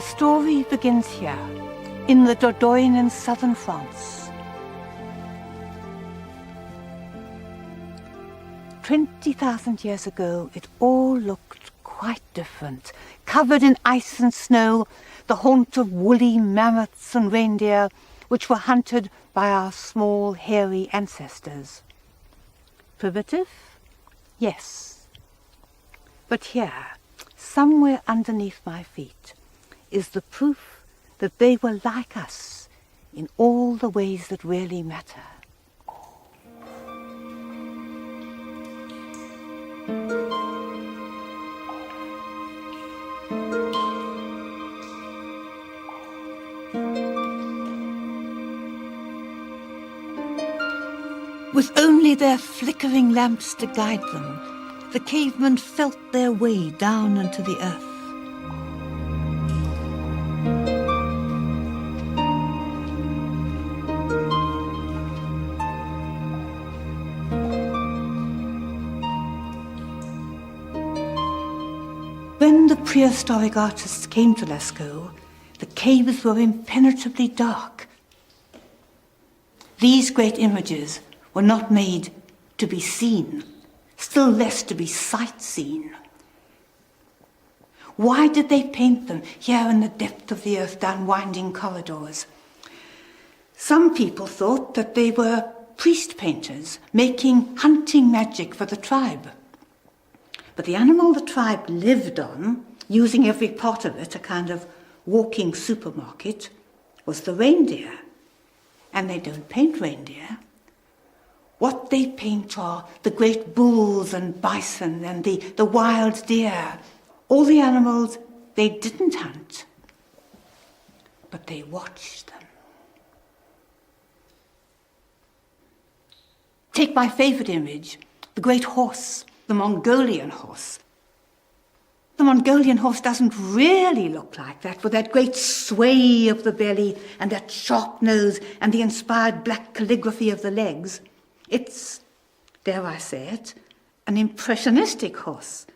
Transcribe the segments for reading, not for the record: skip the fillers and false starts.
The story begins here, in the Dordogne in southern France. 20,000 years ago, it all looked quite different. Covered in ice and snow, the haunt of woolly mammoths and reindeer, which were hunted by our small, hairy ancestors. Primitive? Yes. But here, somewhere underneath my feet, is the proof that they were like us in all the ways that really matter. With only their flickering lamps to guide them, the cavemen felt their way down into the earth. When the prehistoric artists came to Lascaux, the caves were impenetrably dark. These great images were not made to be seen, still less to be sight-seen. Why did they paint them here in the depth of the earth down winding corridors? Some people thought that they were priest painters making hunting magic for the tribe. But the animal the tribe lived on, using every part of it, a kind of walking supermarket, was the reindeer. And they don't paint reindeer. What they paint are the great bulls and bison and the wild deer, all the animals they didn't hunt, but they watched them. Take my favorite image, the great horse, the Mongolian horse. The Mongolian horse doesn't really look like that, with that great sway of the belly and that sharp nose and the inspired black calligraphy of the legs. It's, dare I say it, an impressionistic horse,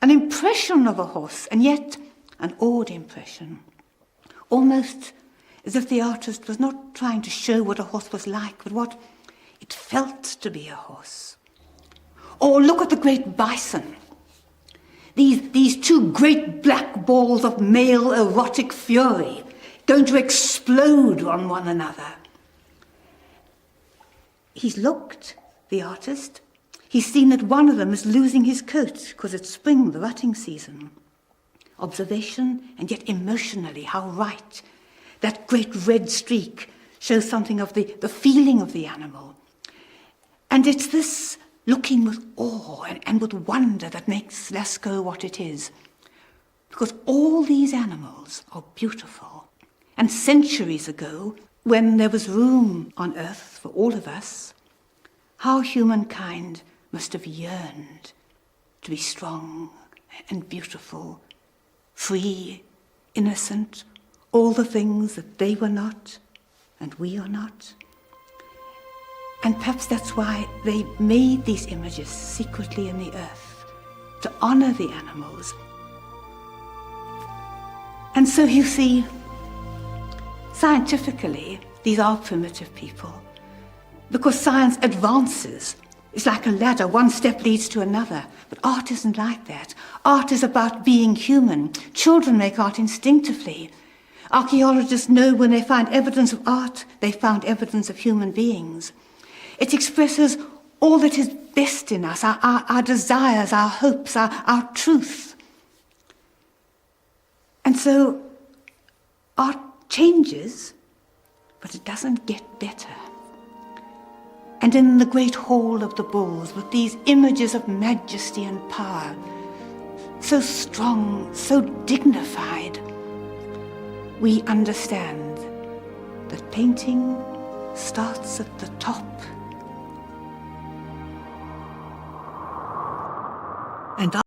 an impression of a horse, and yet an odd impression. Almost as if the artist was not trying to show what a horse was like, but what it felt to be a horse. Or look at the great bison. These two great black balls of male erotic fury going to explode on one another. He's looked, the artist. He's seen that one of them is losing his coat because it's spring, the rutting season. Observation, and yet emotionally, how right. That great red streak shows something of the feeling of the animal. And it's this looking with awe and with wonder that makes Lascaux what it is. Because all these animals are beautiful. And centuries ago, when there was room on earth for all of us, how humankind must have yearned to be strong and beautiful, free, innocent, all the things that they were not and we are not. And perhaps that's why they made these images secretly in the earth, to honor the animals. And so you see, scientifically, these are primitive people. Because science advances. It's like a ladder, one step leads to another. But art isn't like that. Art is about being human. Children make art instinctively. Archaeologists know when they find evidence of art, they found evidence of human beings. It expresses all that is best in us, our desires, our hopes, our truth. And so art changes, but it doesn't get better. And in the great hall of the bulls, with these images of majesty and power, so strong, so dignified, we understand that painting starts at the top and